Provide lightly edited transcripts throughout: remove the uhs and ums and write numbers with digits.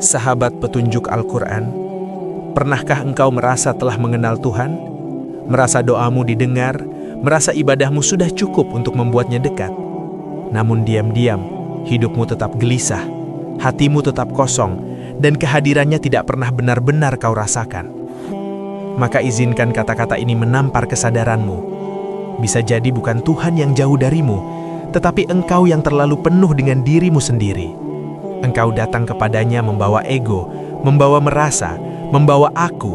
Sahabat petunjuk Al-Quran, pernahkah engkau merasa telah mengenal Tuhan? Merasa doamu didengar, merasa ibadahmu sudah cukup untuk membuatnya dekat. Namun diam-diam, hidupmu tetap gelisah, hatimu tetap kosong, dan kehadirannya tidak pernah benar-benar kau rasakan. Maka izinkan kata-kata ini menampar kesadaranmu. Bisa jadi bukan Tuhan yang jauh darimu, tetapi engkau yang terlalu penuh dengan dirimu sendiri. Engkau datang kepadanya membawa ego, membawa merasa, membawa aku,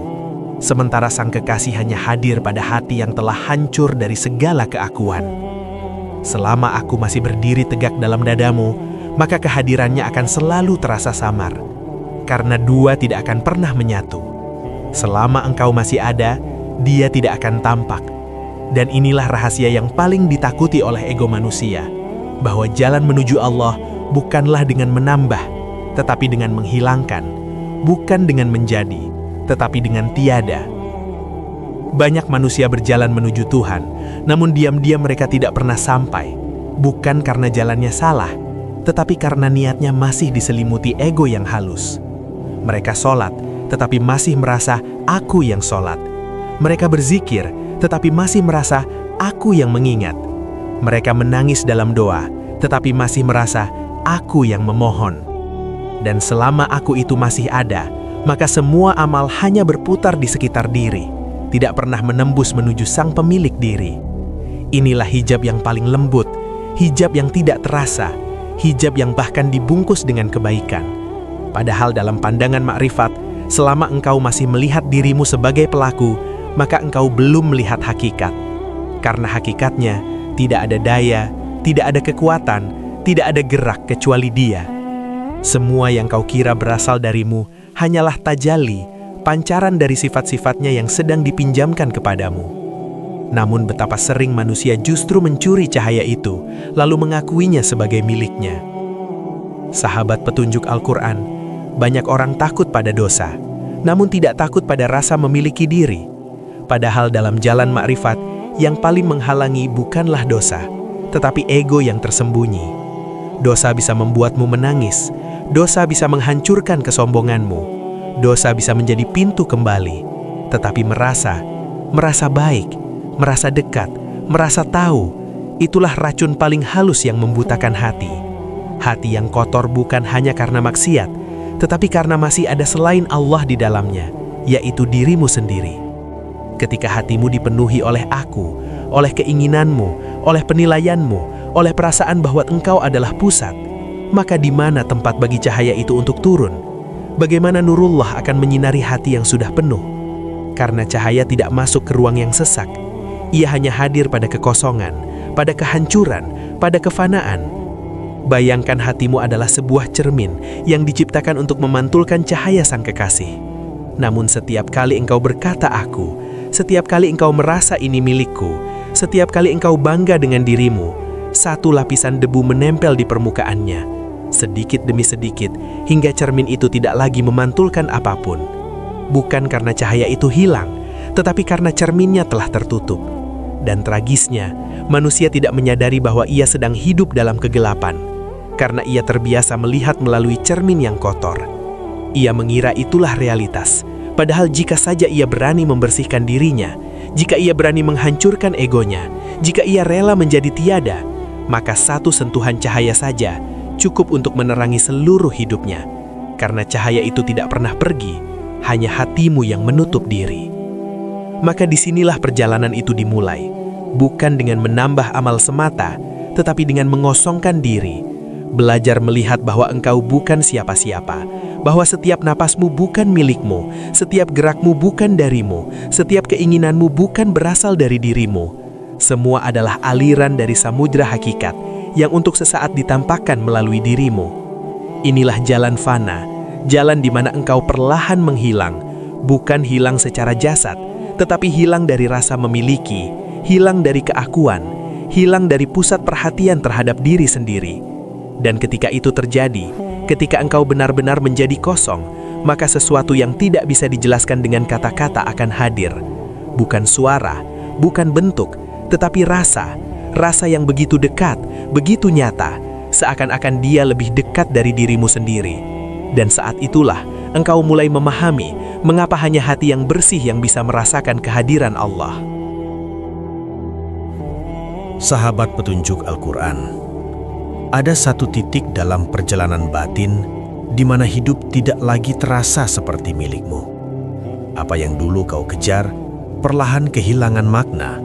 sementara sang kekasih hanya hadir pada hati yang telah hancur dari segala keakuan. Selama aku masih berdiri tegak dalam dadamu, maka kehadirannya akan selalu terasa samar, karena dua tidak akan pernah menyatu. Selama engkau masih ada, dia tidak akan tampak. Dan inilah rahasia yang paling ditakuti oleh ego manusia, bahwa jalan menuju Allah bukanlah dengan menambah, tetapi dengan menghilangkan, bukan dengan menjadi, tetapi dengan tiada. Banyak manusia berjalan menuju Tuhan, namun diam-diam mereka tidak pernah sampai, bukan karena jalannya salah, tetapi karena niatnya masih diselimuti ego yang halus. Mereka sholat, tetapi masih merasa aku yang sholat. Mereka berzikir, tetapi masih merasa aku yang mengingat. Mereka menangis dalam doa, tetapi masih merasa aku yang memohon. Dan selama aku itu masih ada, maka semua amal hanya berputar di sekitar diri, tidak pernah menembus menuju sang pemilik diri. Inilah hijab yang paling lembut, hijab yang tidak terasa, hijab yang bahkan dibungkus dengan kebaikan. Padahal dalam pandangan makrifat, selama engkau masih melihat dirimu sebagai pelaku, maka engkau belum melihat hakikat. Karena hakikatnya, tidak ada daya, tidak ada kekuatan, tidak ada gerak kecuali Dia. Semua yang kau kira berasal darimu hanyalah tajalli, pancaran dari sifat-sifatnya yang sedang dipinjamkan kepadamu. Namun betapa sering manusia justru mencuri cahaya itu, lalu mengakuinya sebagai miliknya. Sahabat petunjuk Al-Quran, banyak orang takut pada dosa, namun tidak takut pada rasa memiliki diri. Padahal dalam jalan makrifat, yang paling menghalangi bukanlah dosa, tetapi ego yang tersembunyi. Dosa bisa membuatmu menangis, dosa bisa menghancurkan kesombonganmu, dosa bisa menjadi pintu kembali, tetapi merasa baik, merasa dekat, merasa tahu, itulah racun paling halus yang membutakan hati. Hati yang kotor bukan hanya karena maksiat, tetapi karena masih ada selain Allah di dalamnya, yaitu dirimu sendiri. Ketika hatimu dipenuhi oleh aku, oleh keinginanmu, oleh penilaianmu, oleh perasaan bahwa engkau adalah pusat, maka di mana tempat bagi cahaya itu untuk turun? Bagaimana nurullah akan menyinari hati yang sudah penuh? Karena cahaya tidak masuk ke ruang yang sesak, ia hanya hadir pada kekosongan, pada kehancuran, pada kefanaan. Bayangkan hatimu adalah sebuah cermin yang diciptakan untuk memantulkan cahaya sang kekasih. Namun setiap kali engkau berkata aku, setiap kali engkau merasa ini milikku, setiap kali engkau bangga dengan dirimu, satu lapisan debu menempel di permukaannya, sedikit demi sedikit, hingga cermin itu tidak lagi memantulkan apapun. Bukan karena cahaya itu hilang, tetapi karena cerminnya telah tertutup. Dan tragisnya, manusia tidak menyadari bahwa ia sedang hidup dalam kegelapan, karena ia terbiasa melihat melalui cermin yang kotor. Ia mengira itulah realitas, padahal jika saja ia berani membersihkan dirinya, jika ia berani menghancurkan egonya, jika ia rela menjadi tiada, maka satu sentuhan cahaya saja cukup untuk menerangi seluruh hidupnya. Karena cahaya itu tidak pernah pergi, hanya hatimu yang menutup diri. Maka disinilah perjalanan itu dimulai, bukan dengan menambah amal semata, tetapi dengan mengosongkan diri. Belajar melihat bahwa engkau bukan siapa-siapa, bahwa setiap napasmu bukan milikmu, setiap gerakmu bukan darimu, setiap keinginanmu bukan berasal dari dirimu. Semua adalah aliran dari samudra hakikat yang untuk sesaat ditampakkan melalui dirimu. Inilah jalan fana, jalan di mana engkau perlahan menghilang, bukan hilang secara jasad, tetapi hilang dari rasa memiliki, hilang dari keakuan, hilang dari pusat perhatian terhadap diri sendiri. Dan ketika itu terjadi, ketika engkau benar-benar menjadi kosong, maka sesuatu yang tidak bisa dijelaskan dengan kata-kata akan hadir. Bukan suara, bukan bentuk, tetapi rasa yang begitu dekat, begitu nyata, seakan-akan dia lebih dekat dari dirimu sendiri. Dan saat itulah engkau mulai memahami mengapa hanya hati yang bersih yang bisa merasakan kehadiran Allah. Sahabat petunjuk Al-Quran, ada satu titik dalam perjalanan batin di mana hidup tidak lagi terasa seperti milikmu. Apa yang dulu kau kejar, perlahan kehilangan makna.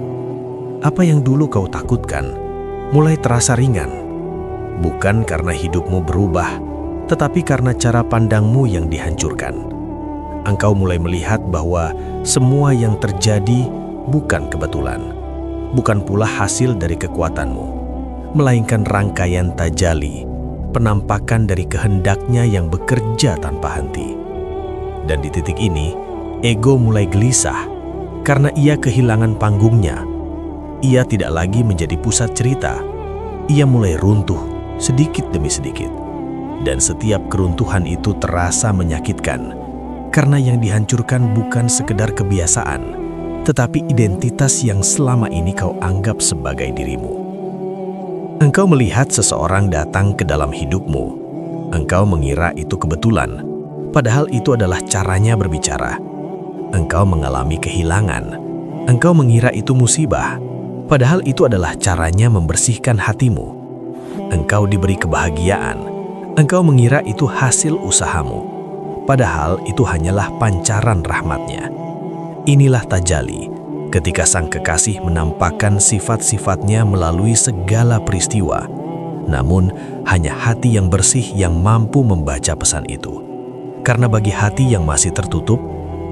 Apa yang dulu kau takutkan, mulai terasa ringan. Bukan karena hidupmu berubah, tetapi karena cara pandangmu yang dihancurkan. Engkau mulai melihat bahwa semua yang terjadi bukan kebetulan, bukan pula hasil dari kekuatanmu, melainkan rangkaian tajali, penampakan dari kehendaknya yang bekerja tanpa henti. Dan di titik ini, ego mulai gelisah karena ia kehilangan panggungnya. Ia tidak lagi menjadi pusat cerita. Ia mulai runtuh sedikit demi sedikit. Dan setiap keruntuhan itu terasa menyakitkan, karena yang dihancurkan bukan sekedar kebiasaan, tetapi identitas yang selama ini kau anggap sebagai dirimu. Engkau melihat seseorang datang ke dalam hidupmu. Engkau mengira itu kebetulan, padahal itu adalah caranya berbicara. Engkau mengalami kehilangan. Engkau mengira itu musibah, padahal itu adalah caranya membersihkan hatimu. Engkau diberi kebahagiaan. Engkau mengira itu hasil usahamu, padahal itu hanyalah pancaran rahmatnya. Inilah tajalli, ketika sang kekasih menampakkan sifat-sifatnya melalui segala peristiwa. Namun, hanya hati yang bersih yang mampu membaca pesan itu. Karena bagi hati yang masih tertutup,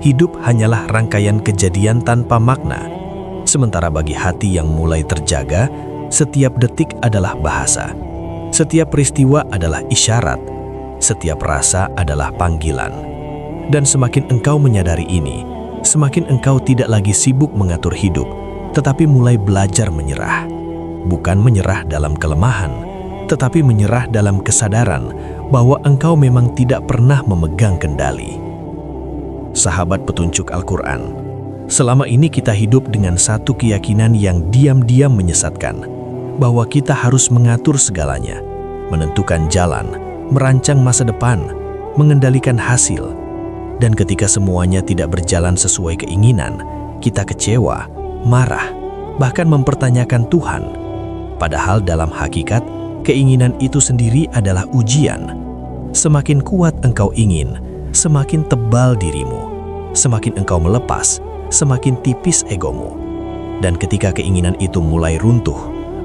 hidup hanyalah rangkaian kejadian tanpa makna. Sementara bagi hati yang mulai terjaga, setiap detik adalah bahasa. Setiap peristiwa adalah isyarat. Setiap rasa adalah panggilan. Dan semakin engkau menyadari ini, semakin engkau tidak lagi sibuk mengatur hidup, tetapi mulai belajar menyerah. Bukan menyerah dalam kelemahan, tetapi menyerah dalam kesadaran bahwa engkau memang tidak pernah memegang kendali. Sahabat petunjuk Al-Quran, selama ini kita hidup dengan satu keyakinan yang diam-diam menyesatkan, bahwa kita harus mengatur segalanya, menentukan jalan, merancang masa depan, mengendalikan hasil. Dan ketika semuanya tidak berjalan sesuai keinginan, kita kecewa, marah, bahkan mempertanyakan Tuhan. Padahal dalam hakikat, keinginan itu sendiri adalah ujian. Semakin kuat engkau ingin, semakin tebal dirimu. Semakin engkau melepas, semakin tipis egomu. Dan ketika keinginan itu mulai runtuh,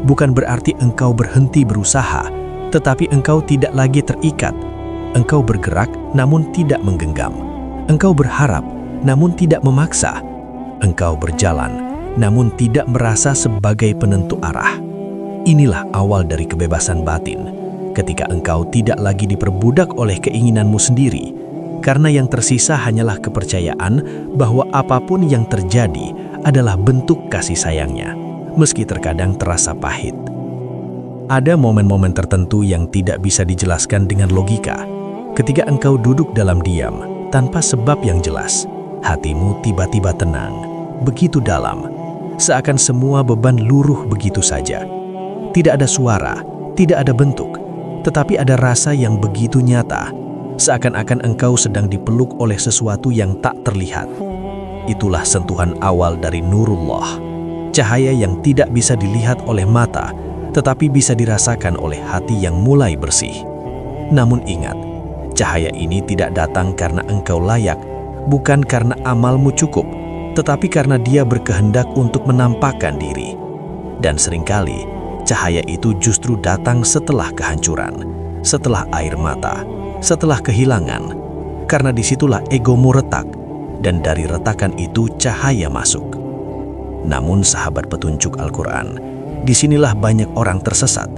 bukan berarti engkau berhenti berusaha, tetapi engkau tidak lagi terikat. Engkau bergerak namun tidak menggenggam. Engkau berharap namun tidak memaksa. Engkau berjalan namun tidak merasa sebagai penentu arah. Inilah awal dari kebebasan batin, ketika engkau tidak lagi diperbudak oleh keinginanmu sendiri, karena yang tersisa hanyalah kepercayaan bahwa apapun yang terjadi adalah bentuk kasih sayangnya, meski terkadang terasa pahit. Ada momen-momen tertentu yang tidak bisa dijelaskan dengan logika. Ketika engkau duduk dalam diam, tanpa sebab yang jelas, hatimu tiba-tiba tenang, begitu dalam, seakan semua beban luruh begitu saja. Tidak ada suara, tidak ada bentuk, tetapi ada rasa yang begitu nyata, seakan-akan engkau sedang dipeluk oleh sesuatu yang tak terlihat. Itulah sentuhan awal dari Nurullah, cahaya yang tidak bisa dilihat oleh mata, tetapi bisa dirasakan oleh hati yang mulai bersih. Namun ingat, cahaya ini tidak datang karena engkau layak, bukan karena amalmu cukup, tetapi karena Dia berkehendak untuk menampakkan diri. Dan seringkali, cahaya itu justru datang setelah kehancuran, setelah air mata, setelah kehilangan, karena disitulah egomu retak, dan dari retakan itu cahaya masuk. Namun sahabat petunjuk Al-Quran, disinilah banyak orang tersesat.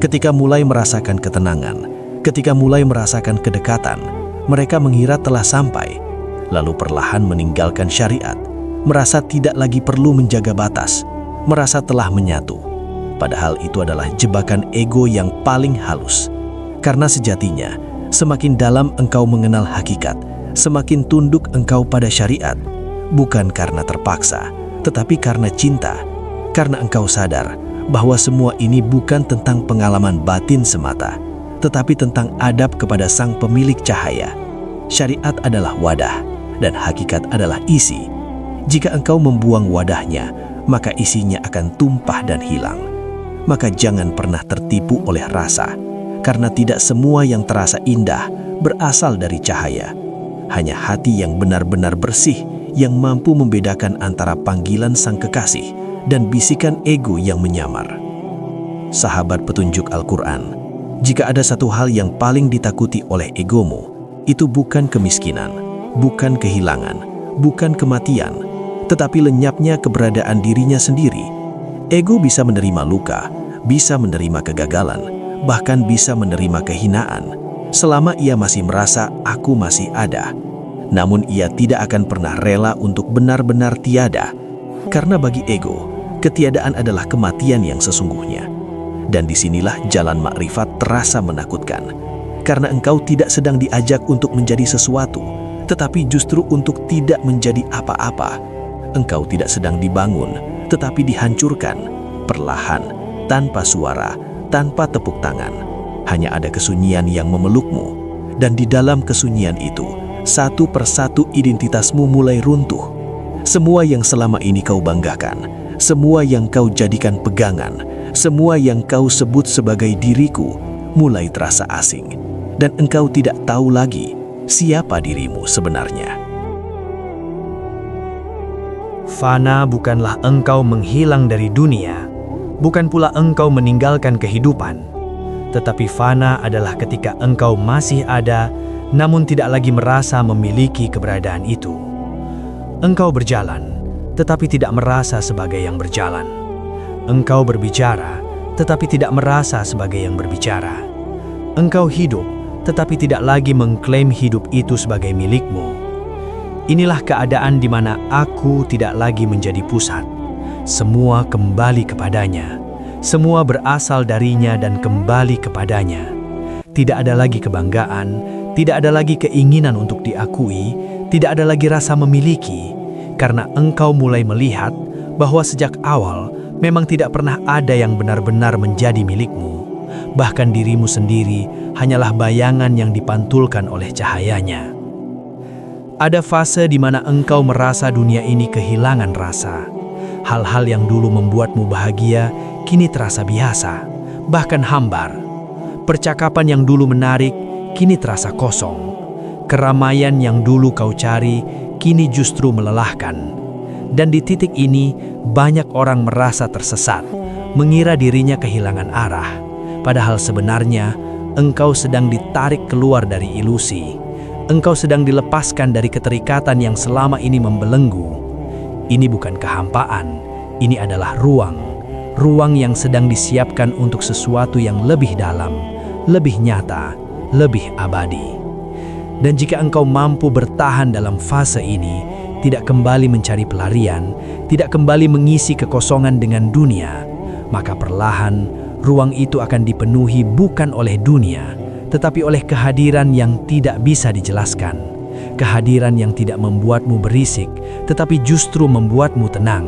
Ketika mulai merasakan ketenangan, ketika mulai merasakan kedekatan, mereka mengira telah sampai, lalu perlahan meninggalkan syariat, merasa tidak lagi perlu menjaga batas, merasa telah menyatu. Padahal itu adalah jebakan ego yang paling halus. Karena sejatinya, semakin dalam engkau mengenal hakikat, semakin tunduk engkau pada syariat. Bukan karena terpaksa, tetapi karena cinta. Karena engkau sadar bahwa semua ini bukan tentang pengalaman batin semata, tetapi tentang adab kepada Sang Pemilik cahaya. Syariat adalah wadah, dan hakikat adalah isi. Jika engkau membuang wadahnya, maka isinya akan tumpah dan hilang. Maka jangan pernah tertipu oleh rasa, karena tidak semua yang terasa indah berasal dari cahaya. Hanya hati yang benar-benar bersih yang mampu membedakan antara panggilan Sang Kekasih dan bisikan ego yang menyamar. Sahabat petunjuk Al-Quran, jika ada satu hal yang paling ditakuti oleh egomu, itu bukan kemiskinan, bukan kehilangan, bukan kematian, tetapi lenyapnya keberadaan dirinya sendiri. Ego bisa menerima luka, bisa menerima kegagalan, bahkan bisa menerima kehinaan, selama ia masih merasa aku masih ada. Namun ia tidak akan pernah rela untuk benar-benar tiada, karena bagi ego, ketiadaan adalah kematian yang sesungguhnya. Dan disinilah jalan makrifat terasa menakutkan, karena engkau tidak sedang diajak untuk menjadi sesuatu, tetapi justru untuk tidak menjadi apa-apa. Engkau tidak sedang dibangun, tetapi dihancurkan, perlahan, tanpa suara, tanpa tepuk tangan. Hanya ada kesunyian yang memelukmu, dan di dalam kesunyian itu, satu persatu identitasmu mulai runtuh. Semua yang selama ini kau banggakan, semua yang kau jadikan pegangan, semua yang kau sebut sebagai diriku, mulai terasa asing, dan engkau tidak tahu lagi siapa dirimu sebenarnya. Fana bukanlah engkau menghilang dari dunia, bukan pula engkau meninggalkan kehidupan. Tetapi fana adalah ketika engkau masih ada, namun tidak lagi merasa memiliki keberadaan itu. Engkau berjalan, tetapi tidak merasa sebagai yang berjalan. Engkau berbicara, tetapi tidak merasa sebagai yang berbicara. Engkau hidup, tetapi tidak lagi mengklaim hidup itu sebagai milikmu. Inilah keadaan di mana aku tidak lagi menjadi pusat. Semua kembali kepadanya. Semua berasal darinya dan kembali kepadanya. Tidak ada lagi kebanggaan, tidak ada lagi keinginan untuk diakui, tidak ada lagi rasa memiliki, karena engkau mulai melihat bahwa sejak awal memang tidak pernah ada yang benar-benar menjadi milikmu. Bahkan dirimu sendiri hanyalah bayangan yang dipantulkan oleh cahayanya. Ada fase di mana engkau merasa dunia ini kehilangan rasa. Hal-hal yang dulu membuatmu bahagia kini terasa biasa, bahkan hambar. Percakapan yang dulu menarik kini terasa kosong. Keramaian yang dulu kau cari kini justru melelahkan. Dan di titik ini banyak orang merasa tersesat, mengira dirinya kehilangan arah. Padahal sebenarnya engkau sedang ditarik keluar dari ilusi. Engkau sedang dilepaskan dari keterikatan yang selama ini membelenggu. Ini bukan kehampaan, ini adalah ruang. Ruang yang sedang disiapkan untuk sesuatu yang lebih dalam, lebih nyata, lebih abadi. Dan jika engkau mampu bertahan dalam fase ini, tidak kembali mencari pelarian, tidak kembali mengisi kekosongan dengan dunia, maka perlahan ruang itu akan dipenuhi bukan oleh dunia, tetapi oleh kehadiran yang tidak bisa dijelaskan. Kehadiran yang tidak membuatmu berisik, tetapi justru membuatmu tenang.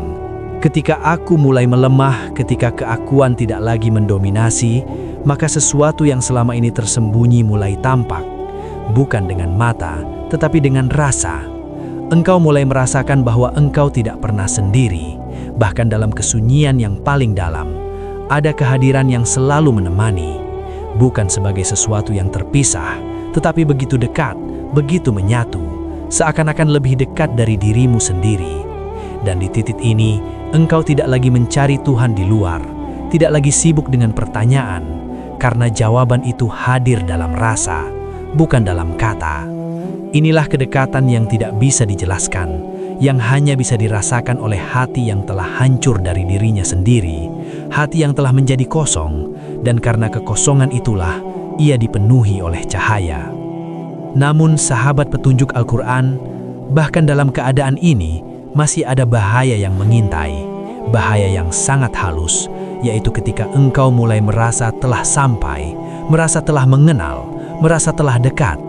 Ketika aku mulai melemah, ketika keakuan tidak lagi mendominasi, maka sesuatu yang selama ini tersembunyi mulai tampak. Bukan dengan mata, tetapi dengan rasa. Engkau mulai merasakan bahwa engkau tidak pernah sendiri. Bahkan dalam kesunyian yang paling dalam, ada kehadiran yang selalu menemani. Bukan sebagai sesuatu yang terpisah, tetapi begitu dekat, begitu menyatu, seakan-akan lebih dekat dari dirimu sendiri. Dan di titik ini, engkau tidak lagi mencari Tuhan di luar, tidak lagi sibuk dengan pertanyaan, karena jawaban itu hadir dalam rasa, bukan dalam kata. Inilah kedekatan yang tidak bisa dijelaskan, yang hanya bisa dirasakan oleh hati yang telah hancur dari dirinya sendiri, hati yang telah menjadi kosong, dan karena kekosongan itulah ia dipenuhi oleh cahaya. Namun sahabat petunjuk Al-Quran, bahkan dalam keadaan ini, masih ada bahaya yang mengintai, bahaya yang sangat halus, yaitu ketika engkau mulai merasa telah sampai, merasa telah mengenal, merasa telah dekat.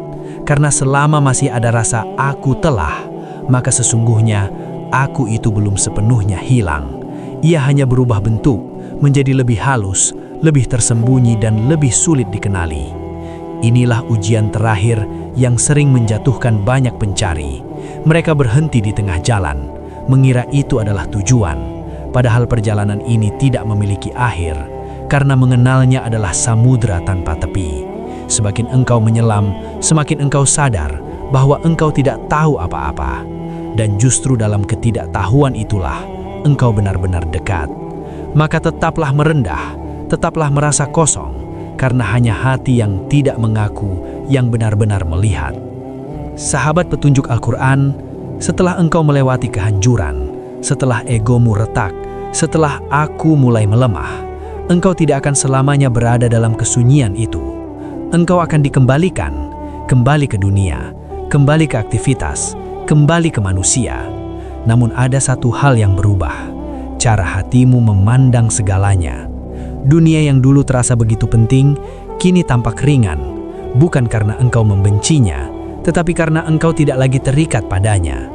Karena selama masih ada rasa aku telah, maka sesungguhnya aku itu belum sepenuhnya hilang. Ia hanya berubah bentuk, menjadi lebih halus, lebih tersembunyi dan lebih sulit dikenali. Inilah ujian terakhir yang sering menjatuhkan banyak pencari. Mereka berhenti di tengah jalan, mengira itu adalah tujuan, padahal perjalanan ini tidak memiliki akhir, karena mengenalnya adalah samudera tanpa tepi. Semakin engkau menyelam, semakin engkau sadar bahwa engkau tidak tahu apa-apa. Dan justru dalam ketidaktahuan itulah engkau benar-benar dekat. Maka tetaplah merendah, tetaplah merasa kosong, karena hanya hati yang tidak mengaku yang benar-benar melihat. Sahabat petunjuk Al-Quran, setelah engkau melewati kehancuran, setelah egomu retak, setelah aku mulai melemah, engkau tidak akan selamanya berada dalam kesunyian itu. Engkau akan dikembalikan, kembali ke dunia, kembali ke aktivitas, kembali ke manusia. Namun ada satu hal yang berubah, cara hatimu memandang segalanya. Dunia yang dulu terasa begitu penting, kini tampak ringan, bukan karena engkau membencinya, tetapi karena engkau tidak lagi terikat padanya.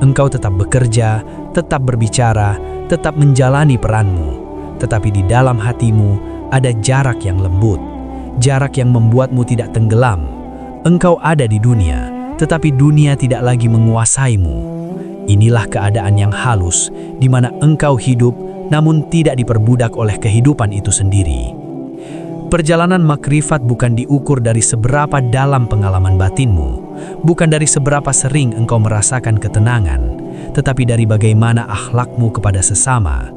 Engkau tetap bekerja, tetap berbicara, tetap menjalani peranmu, tetapi di dalam hatimu ada jarak yang lembut, jarak yang membuatmu tidak tenggelam. Engkau ada di dunia, tetapi dunia tidak lagi menguasaimu. Inilah keadaan yang halus, di mana engkau hidup namun tidak diperbudak oleh kehidupan itu sendiri. Perjalanan makrifat bukan diukur dari seberapa dalam pengalaman batinmu, bukan dari seberapa sering engkau merasakan ketenangan, tetapi dari bagaimana akhlakmu kepada sesama.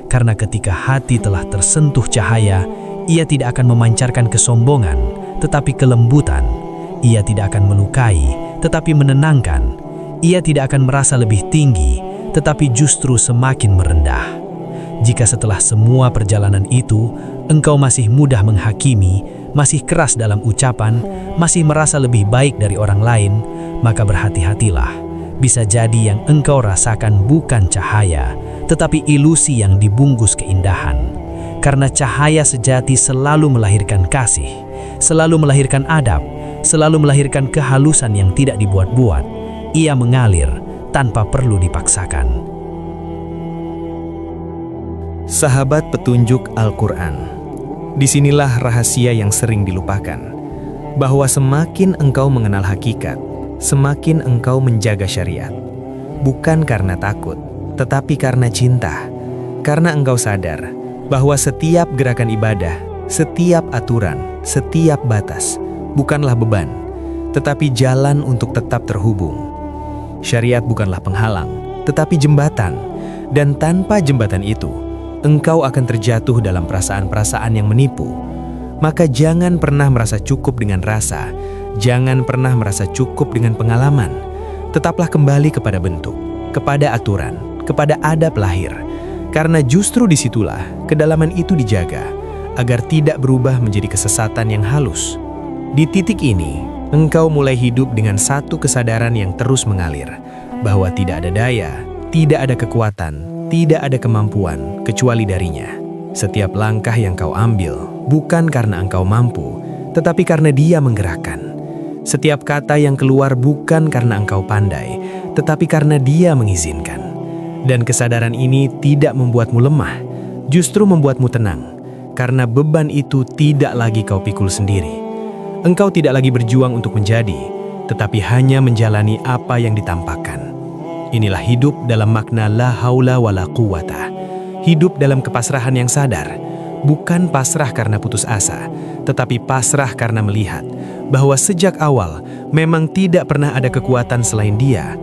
Karena ketika hati telah tersentuh cahaya, ia tidak akan memancarkan kesombongan, tetapi kelembutan. Ia tidak akan melukai, tetapi menenangkan. Ia tidak akan merasa lebih tinggi, tetapi justru semakin merendah. Jika setelah semua perjalanan itu, engkau masih mudah menghakimi, masih keras dalam ucapan, masih merasa lebih baik dari orang lain, maka berhati-hatilah. Bisa jadi yang engkau rasakan bukan cahaya, tetapi ilusi yang dibungkus keindahan. Karena cahaya sejati selalu melahirkan kasih, selalu melahirkan adab, selalu melahirkan kehalusan yang tidak dibuat-buat. Ia mengalir tanpa perlu dipaksakan. Sahabat petunjuk Al-Quran, disinilah rahasia yang sering dilupakan, bahwa semakin engkau mengenal hakikat, semakin engkau menjaga syariat. Bukan karena takut, tetapi karena cinta. Karena engkau sadar bahwa setiap gerakan ibadah, setiap aturan, setiap batas, bukanlah beban, tetapi jalan untuk tetap terhubung. Syariat bukanlah penghalang, tetapi jembatan. Dan tanpa jembatan itu, engkau akan terjatuh dalam perasaan-perasaan yang menipu. Maka jangan pernah merasa cukup dengan rasa, jangan pernah merasa cukup dengan pengalaman. Tetaplah kembali kepada bentuk, kepada aturan, kepada adab lahir. Karena justru disitulah kedalaman itu dijaga, agar tidak berubah menjadi kesesatan yang halus. Di titik ini, engkau mulai hidup dengan satu kesadaran yang terus mengalir, bahwa tidak ada daya, tidak ada kekuatan, tidak ada kemampuan kecuali darinya. Setiap langkah yang kau ambil bukan karena engkau mampu, tetapi karena Dia menggerakkan. Setiap kata yang keluar bukan karena engkau pandai, tetapi karena Dia mengizinkan. Dan kesadaran ini tidak membuatmu lemah, justru membuatmu tenang, karena beban itu tidak lagi kau pikul sendiri. Engkau tidak lagi berjuang untuk menjadi, tetapi hanya menjalani apa yang ditampakkan. Inilah hidup dalam makna la haula wala quwata. Hidup dalam kepasrahan yang sadar, bukan pasrah karena putus asa, tetapi pasrah karena melihat bahwa sejak awal memang tidak pernah ada kekuatan selain Dia.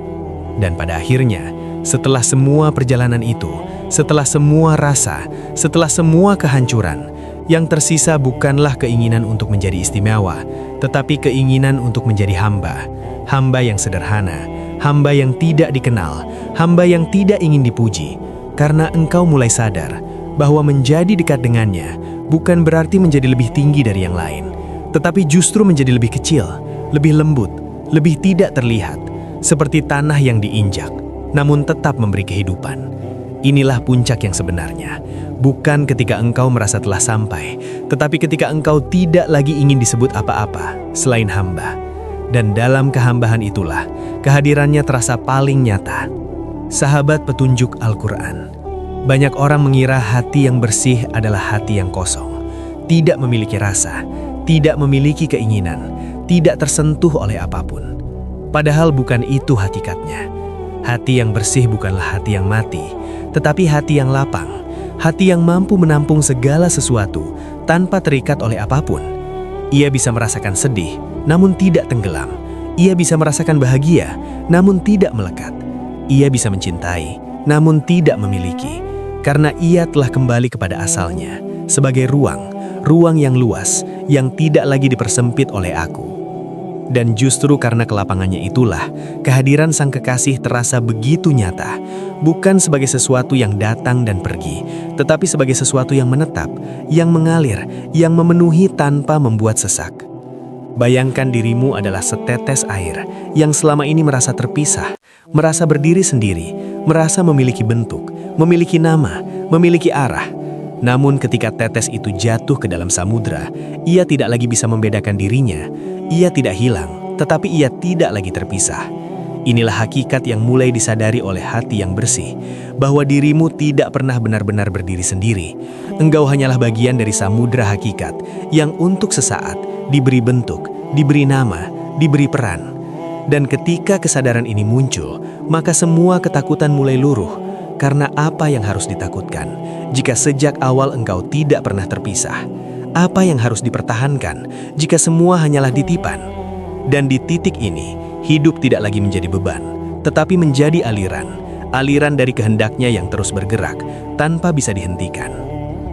Dan pada akhirnya, setelah semua perjalanan itu, setelah semua rasa, setelah semua kehancuran, yang tersisa bukanlah keinginan untuk menjadi istimewa, tetapi keinginan untuk menjadi hamba. Hamba yang sederhana, hamba yang tidak dikenal, hamba yang tidak ingin dipuji. Karena engkau mulai sadar bahwa menjadi dekat dengannya bukan berarti menjadi lebih tinggi dari yang lain, tetapi justru menjadi lebih kecil, lebih lembut, lebih tidak terlihat, seperti tanah yang diinjak, namun tetap memberi kehidupan. Inilah puncak yang sebenarnya, bukan ketika engkau merasa telah sampai, tetapi ketika engkau tidak lagi ingin disebut apa-apa selain hamba. Dan dalam kehambahan itulah kehadirannya terasa paling nyata. Sahabat petunjuk Al-Quran, banyak orang mengira hati yang bersih adalah hati yang kosong, tidak memiliki rasa, tidak memiliki keinginan, tidak tersentuh oleh apapun. Padahal bukan itu hakikatnya. Hati yang bersih bukanlah hati yang mati, tetapi hati yang lapang, hati yang mampu menampung segala sesuatu tanpa terikat oleh apapun. Ia bisa merasakan sedih, namun tidak tenggelam. Ia bisa merasakan bahagia, namun tidak melekat. Ia bisa mencintai, namun tidak memiliki, karena ia telah kembali kepada asalnya, sebagai ruang yang luas, yang tidak lagi dipersempit oleh aku. Dan justru karena kelapangannya itulah, kehadiran Sang Kekasih terasa begitu nyata, bukan sebagai sesuatu yang datang dan pergi, tetapi sebagai sesuatu yang menetap, yang mengalir, yang memenuhi tanpa membuat sesak. Bayangkan dirimu adalah setetes air yang selama ini merasa terpisah, merasa berdiri sendiri, merasa memiliki bentuk, memiliki nama, memiliki arah. Namun ketika tetes itu jatuh ke dalam samudra, ia tidak lagi bisa membedakan dirinya. Ia tidak hilang, tetapi ia tidak lagi terpisah. Inilah hakikat yang mulai disadari oleh hati yang bersih, bahwa dirimu tidak pernah benar-benar berdiri sendiri. Engkau hanyalah bagian dari samudra hakikat yang untuk sesaat diberi bentuk, diberi nama, diberi peran. Dan ketika kesadaran ini muncul, maka semua ketakutan mulai luruh. Karena apa yang harus ditakutkan jika sejak awal engkau tidak pernah terpisah? Apa yang harus dipertahankan jika semua hanyalah titipan? Dan di titik ini, hidup tidak lagi menjadi beban, tetapi menjadi aliran dari kehendaknya yang terus bergerak tanpa bisa dihentikan.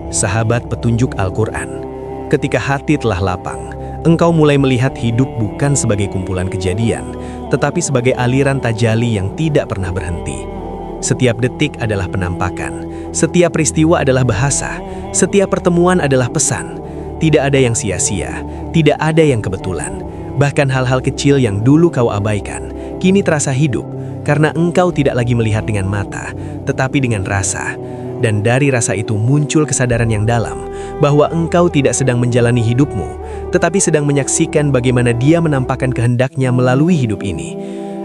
Sahabat petunjuk Al-Quran, ketika hati telah lapang, engkau mulai melihat hidup bukan sebagai kumpulan kejadian, tetapi sebagai aliran tajali yang tidak pernah berhenti. Setiap detik adalah penampakan, setiap peristiwa adalah bahasa, setiap pertemuan adalah pesan. Tidak ada yang sia-sia, tidak ada yang kebetulan. Bahkan hal-hal kecil yang dulu kau abaikan, kini terasa hidup, karena engkau tidak lagi melihat dengan mata, tetapi dengan rasa. Dan dari rasa itu muncul kesadaran yang dalam, bahwa engkau tidak sedang menjalani hidupmu, tetapi sedang menyaksikan bagaimana Dia menampakkan kehendaknya melalui hidup ini.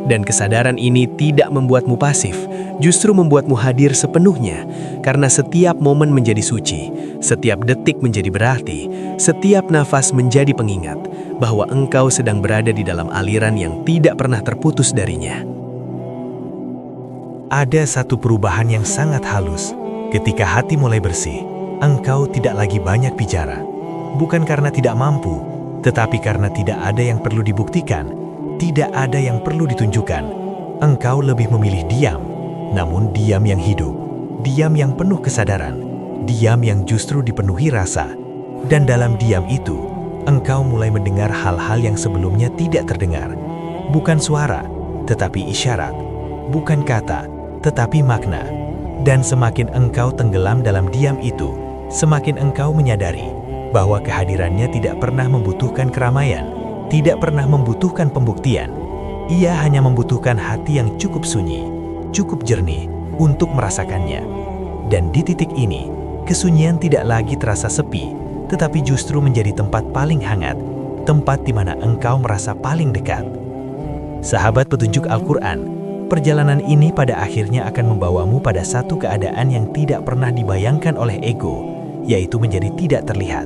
Dan kesadaran ini tidak membuatmu pasif, justru membuatmu hadir sepenuhnya, karena setiap momen menjadi suci, setiap detik menjadi berarti, setiap nafas menjadi pengingat bahwa engkau sedang berada di dalam aliran yang tidak pernah terputus darinya. Ada satu perubahan yang sangat halus. Ketika hati mulai bersih, engkau tidak lagi banyak bicara. Bukan karena tidak mampu, tetapi karena tidak ada yang perlu dibuktikan. Tidak ada yang perlu ditunjukkan. Engkau lebih memilih diam, namun diam yang hidup, diam yang penuh kesadaran, diam yang justru dipenuhi rasa. Dan dalam diam itu, engkau mulai mendengar hal-hal yang sebelumnya tidak terdengar. Bukan suara, tetapi isyarat. Bukan kata, tetapi makna. Dan semakin engkau tenggelam dalam diam itu, semakin engkau menyadari bahwa kehadirannya tidak pernah membutuhkan keramaian, tidak pernah membutuhkan pembuktian. Ia hanya membutuhkan hati yang cukup sunyi, cukup jernih untuk merasakannya. Dan di titik ini, kesunyian tidak lagi terasa sepi, tetapi justru menjadi tempat paling hangat, tempat di mana engkau merasa paling dekat. Sahabat petunjuk Al-Quran, perjalanan ini pada akhirnya akan membawamu pada satu keadaan yang tidak pernah dibayangkan oleh ego, yaitu menjadi tidak terlihat.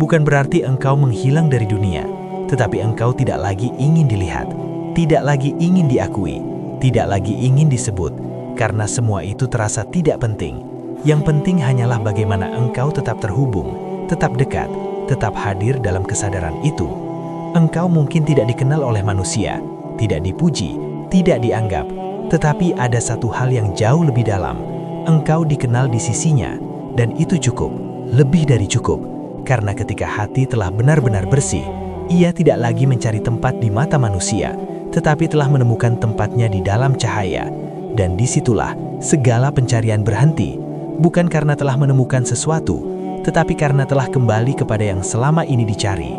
Bukan berarti engkau menghilang dari dunia, tetapi engkau tidak lagi ingin dilihat, tidak lagi ingin diakui, tidak lagi ingin disebut, karena semua itu terasa tidak penting. Yang penting hanyalah bagaimana engkau tetap terhubung, tetap dekat, tetap hadir dalam kesadaran itu. Engkau mungkin tidak dikenal oleh manusia, tidak dipuji, tidak dianggap, tetapi ada satu hal yang jauh lebih dalam. Engkau dikenal di sisinya, dan itu cukup, lebih dari cukup, karena ketika hati telah benar-benar bersih, ia tidak lagi mencari tempat di mata manusia, tetapi telah menemukan tempatnya di dalam cahaya. Dan disitulah segala pencarian berhenti, bukan karena telah menemukan sesuatu, tetapi karena telah kembali kepada yang selama ini dicari.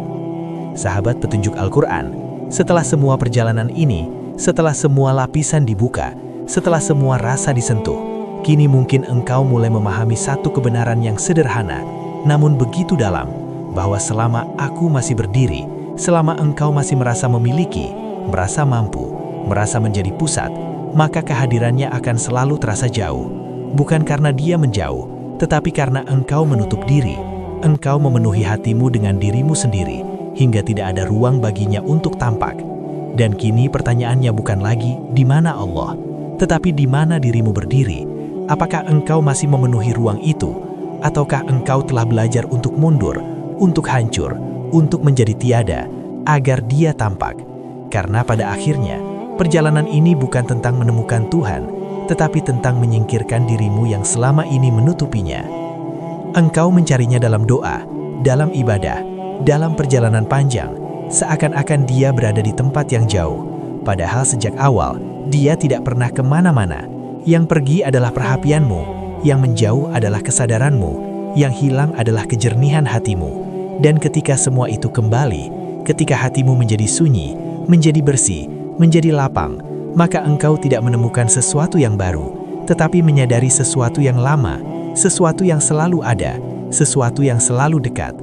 Sahabat petunjuk Al-Quran, setelah semua perjalanan ini, setelah semua lapisan dibuka, setelah semua rasa disentuh, kini mungkin engkau mulai memahami satu kebenaran yang sederhana, namun begitu dalam, bahwa selama aku masih berdiri, selama engkau masih merasa memiliki, merasa mampu, merasa menjadi pusat, maka kehadirannya akan selalu terasa jauh. Bukan karena Dia menjauh, tetapi karena engkau menutup diri, engkau memenuhi hatimu dengan dirimu sendiri, hingga tidak ada ruang baginya untuk tampak. Dan kini pertanyaannya bukan lagi di mana Allah, tetapi di mana dirimu berdiri. Apakah engkau masih memenuhi ruang itu, ataukah engkau telah belajar untuk mundur, untuk hancur, untuk menjadi tiada, agar Dia tampak? Karena pada akhirnya, perjalanan ini bukan tentang menemukan Tuhan, tetapi tentang menyingkirkan dirimu yang selama ini menutupinya. Engkau mencarinya dalam doa, dalam ibadah, dalam perjalanan panjang, seakan-akan Dia berada di tempat yang jauh. Padahal sejak awal, Dia tidak pernah kemana-mana. Yang pergi adalah perhatianmu, yang menjauh adalah kesadaranmu, yang hilang adalah kejernihan hatimu. Dan ketika semua itu kembali, ketika hatimu menjadi sunyi, menjadi bersih, menjadi lapang, maka engkau tidak menemukan sesuatu yang baru, tetapi menyadari sesuatu yang lama, sesuatu yang selalu ada, sesuatu yang selalu dekat.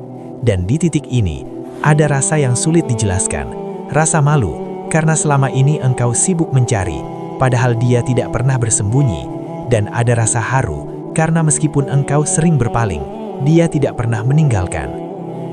Dan di titik ini, ada rasa yang sulit dijelaskan, rasa malu, karena selama ini engkau sibuk mencari, padahal Dia tidak pernah bersembunyi. Dan ada rasa haru, karena meskipun engkau sering berpaling, Dia tidak pernah meninggalkan.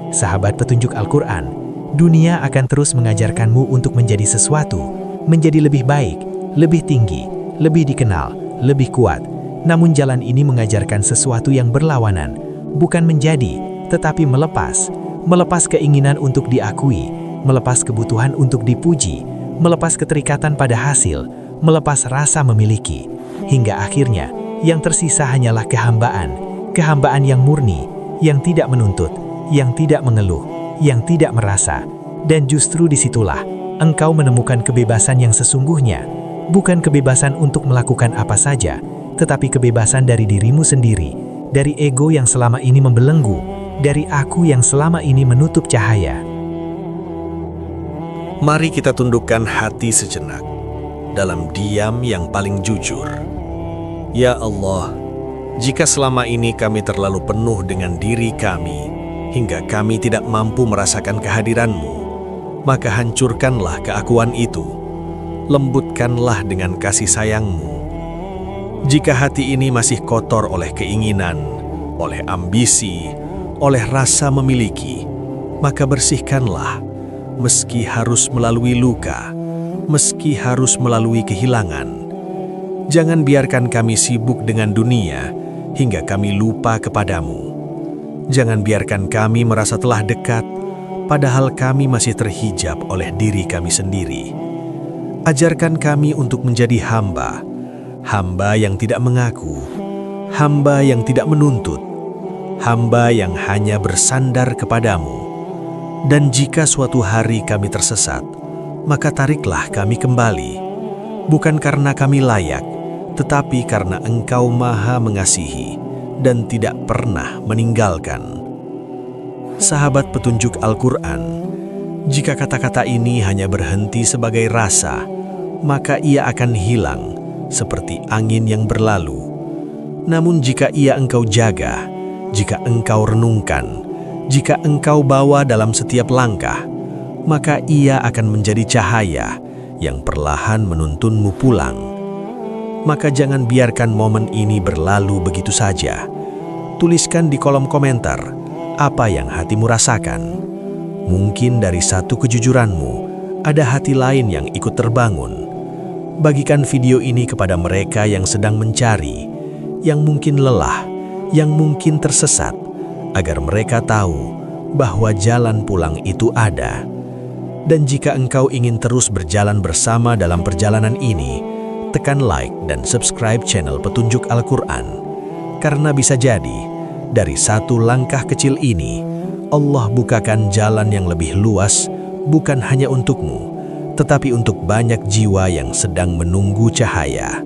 Sahabat petunjuk Al-Quran, dunia akan terus mengajarkanmu untuk menjadi sesuatu, menjadi lebih baik, lebih tinggi, lebih dikenal, lebih kuat. Namun jalan ini mengajarkan sesuatu yang berlawanan, bukan menjadi, tetapi melepas. Melepas keinginan untuk diakui, melepas kebutuhan untuk dipuji, melepas keterikatan pada hasil, melepas rasa memiliki. Hingga akhirnya, yang tersisa hanyalah kehambaan, kehambaan yang murni, yang tidak menuntut, yang tidak mengeluh, yang tidak merasa. Dan justru disitulah, engkau menemukan kebebasan yang sesungguhnya, bukan kebebasan untuk melakukan apa saja, tetapi kebebasan dari dirimu sendiri, dari ego yang selama ini membelenggu, dari aku yang selama ini menutup cahaya. Mari kita tundukkan hati sejenak dalam diam yang paling jujur. Ya Allah, jika selama ini kami terlalu penuh dengan diri kami, hingga kami tidak mampu merasakan kehadiran-Mu, maka hancurkanlah keakuan itu, lembutkanlah dengan kasih sayang-Mu. Jika hati ini masih kotor oleh keinginan, oleh ambisi, oleh rasa memiliki, maka bersihkanlah, meski harus melalui luka, meski harus melalui kehilangan. Jangan biarkan kami sibuk dengan dunia, hingga kami lupa kepadamu. Jangan biarkan kami merasa telah dekat, padahal kami masih terhijab oleh diri kami sendiri. Ajarkan kami untuk menjadi hamba, hamba yang tidak mengaku, hamba yang tidak menuntut, hamba yang hanya bersandar kepadamu. Dan jika suatu hari kami tersesat, maka tariklah kami kembali, bukan karena kami layak, tetapi karena Engkau Maha Mengasihi dan tidak pernah meninggalkan. Sahabat petunjuk Al-Quran, jika kata-kata ini hanya berhenti sebagai rasa, maka ia akan hilang seperti angin yang berlalu. Namun jika ia engkau jaga, jika engkau renungkan, jika engkau bawa dalam setiap langkah, maka ia akan menjadi cahaya yang perlahan menuntunmu pulang. Maka jangan biarkan momen ini berlalu begitu saja. Tuliskan di kolom komentar apa yang hatimu rasakan. Mungkin dari satu kejujuranmu, ada hati lain yang ikut terbangun. Bagikan video ini kepada mereka yang sedang mencari, yang mungkin lelah, yang mungkin tersesat, agar mereka tahu bahwa jalan pulang itu ada. Dan jika engkau ingin terus berjalan bersama dalam perjalanan ini, tekan like dan subscribe channel Petunjuk Al-Quran. Karena bisa jadi, dari satu langkah kecil ini, Allah bukakan jalan yang lebih luas, bukan hanya untukmu, tetapi untuk banyak jiwa yang sedang menunggu cahaya.